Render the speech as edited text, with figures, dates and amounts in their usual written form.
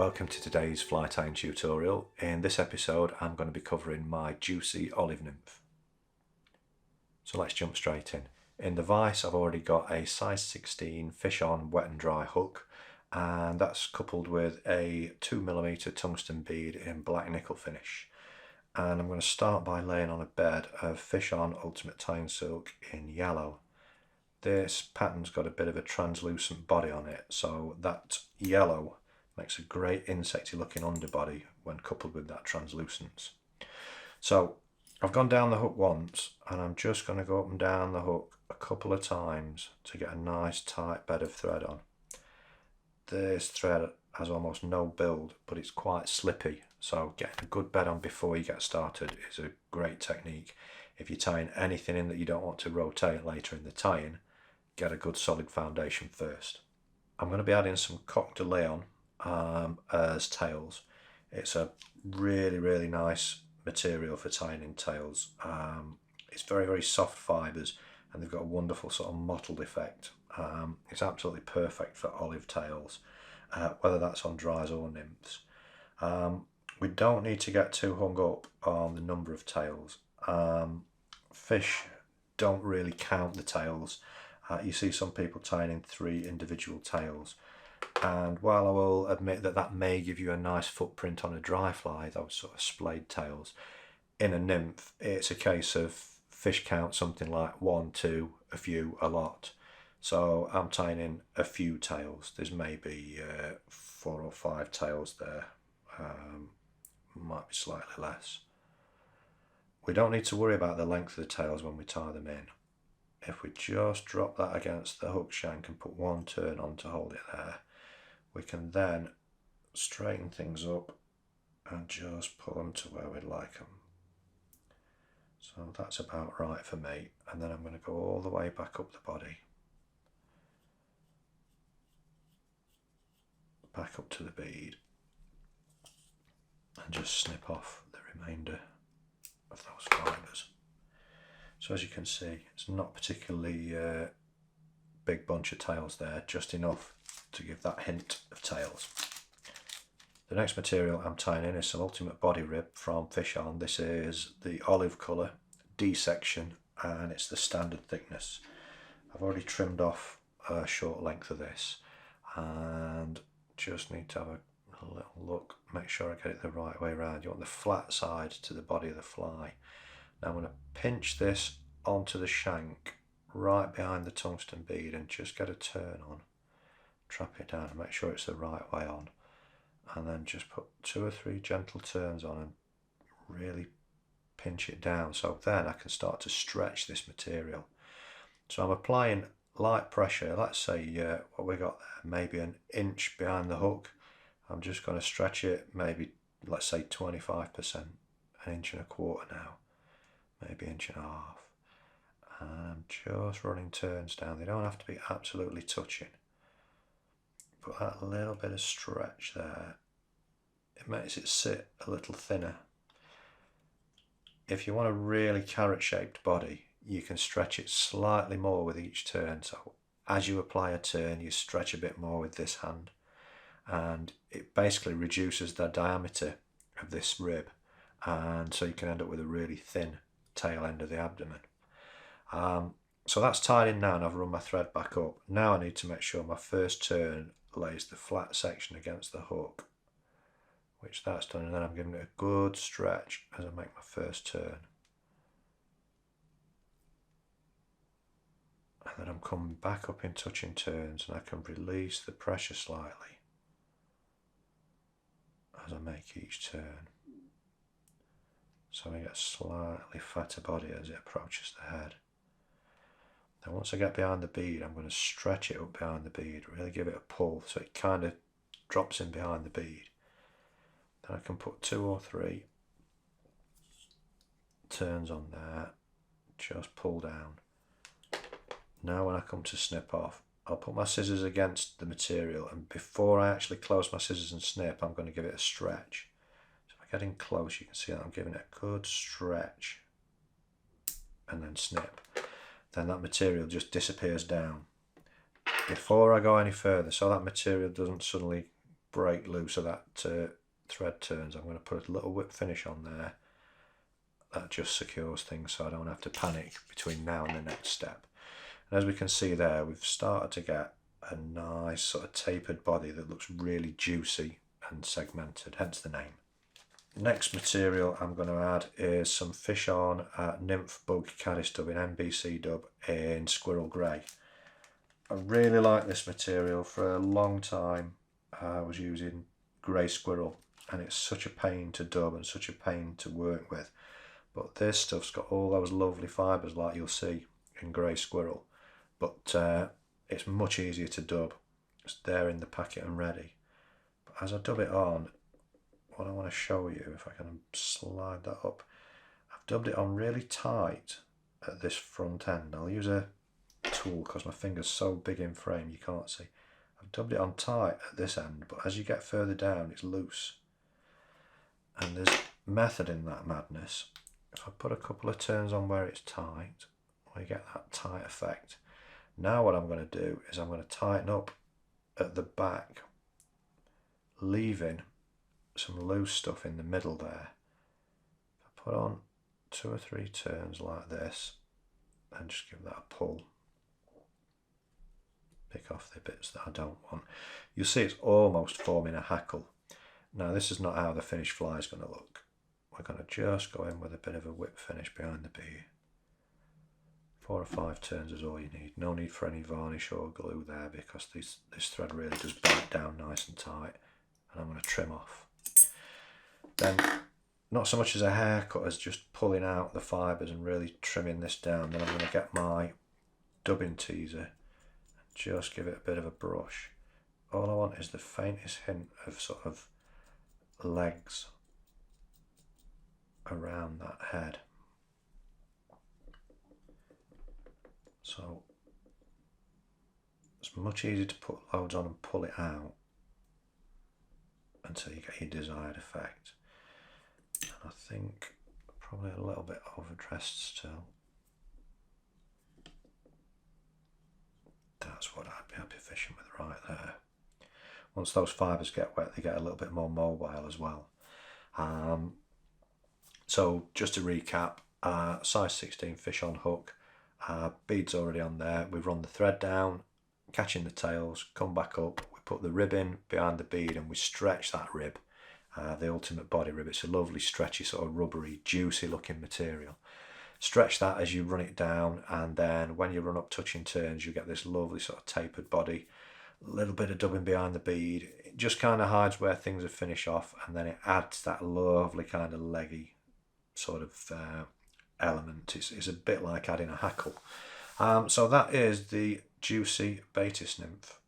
Welcome to today's fly tying tutorial. In this episode I'm going to be covering my juicy olive nymph. So let's jump straight in. In the vise I've already got a size 16 fish on wet and dry hook, and that's coupled with a 2mm tungsten bead in black nickel finish. And I'm going to start by laying on a bed of fish on ultimate tying silk in yellow. This pattern's got a bit of a translucent body on it, so that yellow makes a great insecty looking underbody when coupled with that translucence. So I've gone down the hook once, and I'm just going to go up and down the hook a couple of times to get a nice tight bed of thread on. This thread has almost no build, but it's quite slippy, so getting a good bed on before you get started is a great technique. If you're tying anything in that you don't want to rotate later in the tying, get a good solid foundation first. I'm going to be adding some coq de leon as tails. It's a really nice material for tying in tails. It's very soft fibres, and they've got a wonderful sort of mottled effect. It's absolutely perfect for olive tails, whether that's on dries or nymphs. We don't need to get too hung up on the number of tails. Fish don't really count the tails. You see some people tying in 3 individual tails, and while I will admit that that may give you a nice footprint on a dry fly, those sort of splayed tails, in a nymph it's a case of fish count something like 1, 2, a few, a lot. So I'm tying in a few tails. There's maybe 4 or 5 tails there, might be slightly less. We don't need to worry about the length of the tails when we tie them in. If we just drop that against the hook shank and put 1 turn on to hold it there, we can then straighten things up and just pull them to where we'd like them. So that's about right for me, and then I'm going to go all the way back up the body, back up to the bead, and just snip off the remainder of those fibres. So as you can see, it's not particularly big bunch of tails there, just enough to give that hint of tails. The next material I'm tying in is some ultimate body rib from Fish On. This is the olive colour D section, and it's the standard thickness. I've already trimmed off a short length of this, and just need to have a little look, make sure I get it the right way around. You want the flat side to the body of the fly. Now I'm going to pinch this onto the shank right behind the tungsten bead and just get a turn on. Trap it down and make sure it's the right way on, and then just put 2 or 3 gentle turns on and really pinch it down, so then I can start to stretch this material. So I'm applying light pressure, let's say what we got there, maybe 1 inch behind the hook. I'm just going to stretch it, maybe let's say 25%, 1 inch and a quarter now, maybe 1.5 inches. And I'm just running turns down. They don't have to be absolutely touching, but that little bit of stretch there, it makes it sit a little thinner. If you want a really carrot shaped body, you can stretch it slightly more with each turn. So as you apply a turn, you stretch a bit more with this hand, and it basically reduces the diameter of this rib, and so you can end up with a really thin tail end of the abdomen. So that's tied in now, and I've run my thread back up. Now I need to make sure my first turn lays the flat section against the hook, which that's done, and then I'm giving it a good stretch as I make my first turn. And then I'm coming back up in touching turns, and I can release the pressure slightly as I make each turn. So I get a slightly fatter body as it approaches the head. Then once I get behind the bead, I'm going to stretch it up behind the bead, really give it a pull so it kind of drops in behind the bead. Then I can put 2 or 3 turns on there, just pull down. Now when I come to snip off, I'll put my scissors against the material, and before I actually close my scissors and snip, I'm going to give it a stretch. So if I get in close, you can see that I'm giving it a good stretch and then snip. Then that material just disappears down. Before I go any further, so that material doesn't suddenly break loose of that thread turns, I'm going to put a little whip finish on there. That just secures things so I don't have to panic between now and the next step. And as we can see there, we've started to get a nice sort of tapered body that looks really juicy and segmented, hence the name. Next material I'm going to add is some fish on Nymph Bug Caddis Dub in NBC Dub in Squirrel Grey. I really like this material. For a long time I was using grey squirrel, and it's such a pain to dub and such a pain to work with. But this stuff's got all those lovely fibres like you'll see in grey squirrel, but it's much easier to dub. It's there in the packet and ready. But as I dub it on, what I want to show you, if I can slide that up, I've dubbed it on really tight at this front end. I'll use a tool because my finger's so big in frame you can't see. I've dubbed it on tight at this end, but as you get further down it's loose. And there's method in that madness. If I put a couple of turns on where it's tight, we get that tight effect. Now what I'm going to do is I'm going to tighten up at the back, leaving some loose stuff in the middle there. If I put on 2 or 3 turns like this and just give that a pull, pick off the bits that I don't want, you'll see it's almost forming a hackle. Now this is not how the finished fly is going to look. We're going to just go in with a bit of a whip finish behind the bead. 4 or 5 turns is all you need. No need for any varnish or glue there because this thread really does bite down nice and tight, and I'm going to trim off. Then not so much as a haircut as just pulling out the fibres and really trimming this down. Then I'm going to get my dubbing teaser and just give it a bit of a brush. All I want is the faintest hint of sort of legs around that head. So it's much easier to put loads on and pull it out until you get your desired effect. And I think probably a little bit overdressed still. That's what I'd be happy fishing with right there. Once those fibres get wet, they get a little bit more mobile as well. So just to recap, size 16 fish on hook, beads already on there. We've run the thread down, catching the tails, come back up, we put the rib in behind the bead and we stretch that rib, the ultimate body rib. It's a lovely stretchy sort of rubbery juicy looking material. Stretch that as you run it down, and then when you run up touching turns you get this lovely sort of tapered body, a little bit of dubbing behind the bead. It just kind of hides where things are finished off, and then it adds that lovely kind of leggy sort of element. It's a bit like adding a hackle. So that is the juicy Baetis nymph.